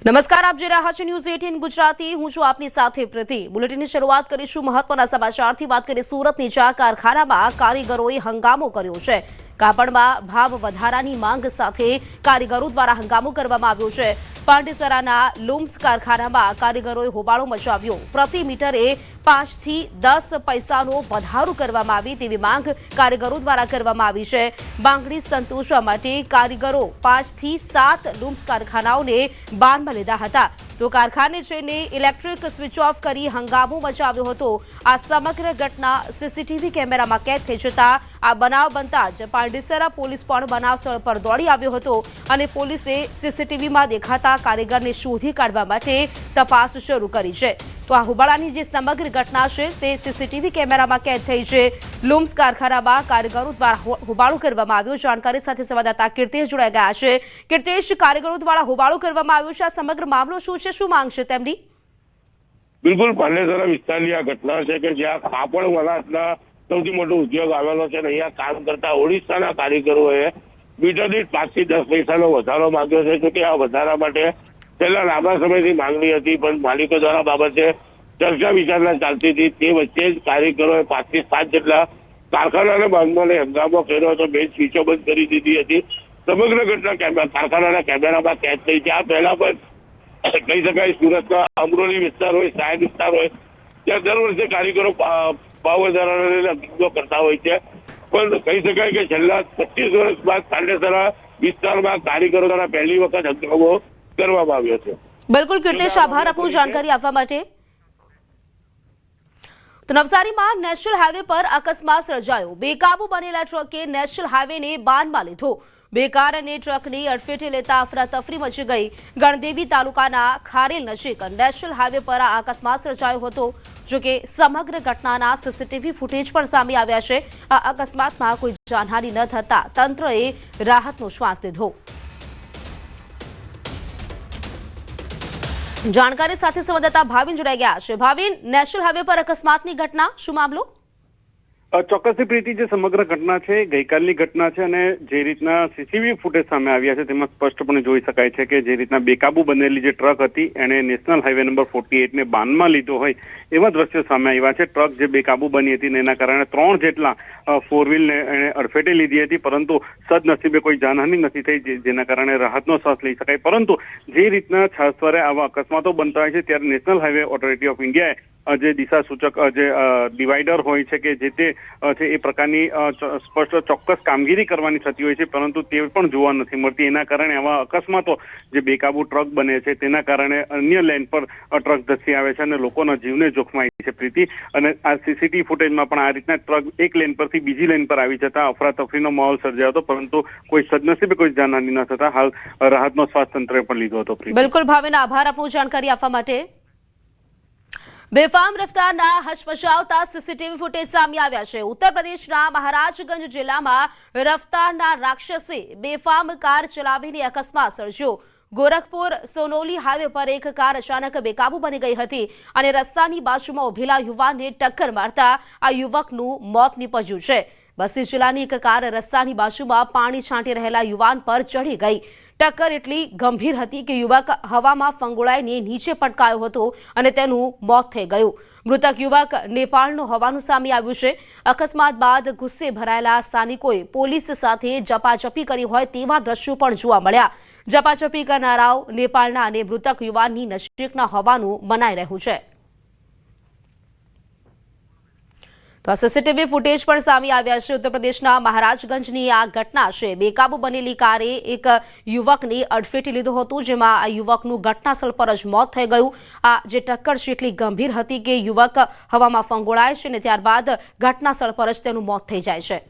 નમસ્કાર, આપ જોઈ રહ્યા છો ન્યૂઝ 18 ગુજરાતી। હું છું આપની સાથે પ્રીતિ। બુલેટિનની શરૂઆત કરીશું મહત્વના સમાચારથી। વાત કરીએ સુરતની ચા કારખાનામાં કારીગરોએ હંગામો કર્યો છે। કાપડમાં ભાવ વધારાની માંગ સાથે કારીગરો દ્વારા હંગામો કરવામાં આવ્યો છે। પાંડેસરાના લૂમ્સ કારખાનામાં કારીગરોએ હોબાળો મચાવ્યો। પ્રતિ મીટરે 5 થી 10 પૈસાનો વધારો કરવામાં આવે તેવી માંગ કારીગરો દ્વારા કરવામાં આવી છે। માંગણી સંતોષવા માટે કારીગરો 5 થી 7 લૂમ્સ કારખાનાઓને બાનમાં લીધા હતા। તો કારખાને જઈને ઇલેક્ટ્રિક સ્વિચ ઓફ કરી હંગામો મચાવ્યો હતો। આ સમગ્ર ઘટના સીસીટીવી કેમેરામાં કેદ થઈ જતા આ બનાવ બનતા જ પાંડેસરા પોલીસ પણ બનાવ સ્થળ પર દોડી આવ્યો હતો અને પોલીસે સીસીટીવીમાં દેખાતા કારીગરને શોધી કાઢવા માટે તપાસ શરૂ કરી છે। તો આ હોબાળાની જે સમગ્ર ઘટના છે તે સીસીટીવી કેમેરામાં કેદ થઈ છે। લૂમ્સ કારખાનામાં કારીગરો દ્વારા હોબાળો કરવામાં આવ્યો। જાણકારી સાથે સંવાદદાતા કીર્તેશ જોડાઈ ગયા છે। કીર્તેશ, કારીગરો દ્વારા હોબાળો કરવામાં આવ્યો છે, આ સમગ્ર મામલો શું છે, શું માંગ છે તેમની? બિલકુલ, પાંડેસરા વિસ્તારની આ ઘટના છે કે જ્યાં કાપડ વણાટના સૌથી મોટો ઉદ્યોગ આવેલો છે અને અહીંયા કામ કરતા ઓડિશાના કારીગરોએ મીટર દીઠ 5 થી 10 પૈસાનો વધારો માંગ્યો છે। જોકે આ વધારા માટે છેલ્લા લાંબા સમયથી માંગણી હતી, પણ માલિકો દ્વારા બાબતે ચર્ચા વિચારણા ચાલતી હતી। તે વચ્ચે જ કારીગરોએ 5 થી 7 જેટલા કારખાનાના બાંધવાને હંગામો કર્યો હતો। બે સ્વીચો બંધ કરી દીધી હતી। સમગ્ર ઘટના કારખાનાના કેમેરામાં કેદ થઈ છે। આ પહેલા પણ કહી શકાય સુરતના અમરોલી વિસ્તાર હોય, સાયદ વિસ્તાર હોય, ત્યાં દર વર્ષે કારીગરો ભાવ વધારાને હંગામો કરતા હોય છે, પણ કહી શકાય કે છેલ્લા 25 વર્ષ બાદ પાંડેસરા વિસ્તારમાં કારીગરો દ્વારા પહેલી વખત હંગામો કરવામાં આવ્યો છે। બિલકુલ કીર્તેશ, આભાર આપો જાણકારી આપવા માટે। તો નવસારીમાં નેશનલ હાઈવે પર અકસ્માત સર્જાયો। બેકાબુ બનેલા ટ્રકે નેશનલ હાઈવેને બાનમાં લીધો। બે કાર અને ટ્રકની અડફેટે લેતા અફરાતફરી મચી ગઈ। ગણદેવી તાલુકાના ખારેલ નજીક નેશનલ હાઈવે પર આ અકસ્માત સર્જાયો હતો। જોકે સમગ્ર ઘટનાના સીસીટીવી ફૂટેજ પણ સામે આવ્યા છે। આ અકસ્માતમાં કોઈ જાનહાનિ ન થતા તંત્રએ રાહતનો શ્વાસ લીધો। જાણકારી સાથે સંવાદદાતા ભાવિન જોડાઈ ગયા છે। ભાવિન, નેશનલ હાઈવે પર અકસ્માતની ઘટના, શું મામલો? ચોક્કસથી પ્રીતિ, જે સમગ્ર ઘટના છે ગઈકાલની ઘટના છે અને જે રીતના સીસીટીવી ફૂટેજ સામે આવ્યા છે તેમાં સ્પષ્ટપણે જોઈ શકાય છે કે જે રીતના બેકાબુ બનેલી જે ટ્રક હતી એને નેશનલ હાઈવે નંબર 48 ને બાનમાં લીધો હોય એવા દ્રશ્યો સામે આવ્યા છે। ટ્રક જે બેકાબુ બની હતી એના કારણે 3 જેટલા 4 વ્હીલને એને અડફેટે લીધી હતી, પરંતુ સદનસીબે કોઈ જાનહાનિ નથી થઈ, જેના કારણે રાહતનો શ્વાસ લઈ શકાય। પરંતુ જે રીતના છાસવારે આવા અકસ્માતો બનતા હોય છે ત્યારે નેશનલ હાઈવે ઓથોરિટી ઓફ ઇન્ડિયાએ જે દિશા સૂચક જે ડિવાઈડર હોય છે કે જે તે છે એ પ્રકારની સ્પષ્ટ ચોક્કસ કામગીરી કરવાની થતી હોય છે, પરંતુ તે પણ જોવા નથી મળતી। એના કારણે આવા અકસ્માતો જે બેકાબુ ટ્રક બને છે તેના કારણે અન્ય લેન પર ટ્રક ધસી આવે છે અને લોકોના જીવને જોખમાય છે પ્રીતિ। અને આ સીસીટીવી ફૂટેજમાં પણ આ રીતના ટ્રક એક લેન પરથી બીજી લેન પર આવી જતા અફરાતફરીનો માહોલ સર્જાયો હતો, પરંતુ કોઈ સદનસીબે કોઈ જાનહાનિ ન થતા હાલ રાહતનો શ્વાસ તંત્રએ પણ લીધો હતો। બિલકુલ ભાવિન, આભાર આપનો જાણકારી આપવા માટે। બેફામ રફતારના હચમચાવતા સીસીટીવી ફૂટેજ સામે આવ્યા છે। ઉત્તર પ્રદેશના મહારાજગંજ જિલ્લામાં રફતારના રાક્ષસે બેફામ કાર ચલાવીને અકસ્માત સર્જ્યો। ગોરખપુર સોનોલી હાઈવે પર એક કાર અચાનક બેકાબુ બની ગઈ હતી અને રસ્તાની બાજુમાં ઉભેલા યુવાનને ટક્કર મારતા આ યુવકનું મોત નીપજ્યું છે। બસ્તી જિલ્લાની એક કાર રસ્તાની બાજુમાં પાણી છાંટી રહેલા યુવાન પર ચડી ગઈ। ટક્કર એટલી ગંભીર હતી કે યુવક હવામાં ફંગોળાઈને નીચે પટકાયો હતો અને તેનું મોત થઈ ગયું। મૃતક યુવક નેપાળનો હોવાનું સામે આવ્યું છે। અકસ્માત બાદ ગુસ્સે ભરાયેલા સ્થાનિકોએ પોલીસ સાથે ઝપાઝપી કરી હોય તેવા દ્રશ્યો પણ જોવા મળ્યા। ઝપાઝપી કરનારાઓ નેપાળના અને મૃતક યુવાનની નજીકના હોવાનું મનાઈ રહ્યું છે। તો આ સીસીટીવી ફૂટેજ પણ સામે આવ્યા છે। ઉત્તર પ્રદેશના મહારાજગંજની આ ઘટના છે। બેકાબુ બનેલી કારે એક યુવકને અડફેટે લીધો હતો, જેમાં આ યુવકનું ઘટનાસ્થળ પર જ મોત થઈ ગયું। આ જે ટક્કર છે એટલી ગંભીર હતી કે યુવક હવામાં ફંગોળાય છે અને ત્યારબાદ ઘટનાસ્થળ પર જ તેનું મોત થઈ જાય છે।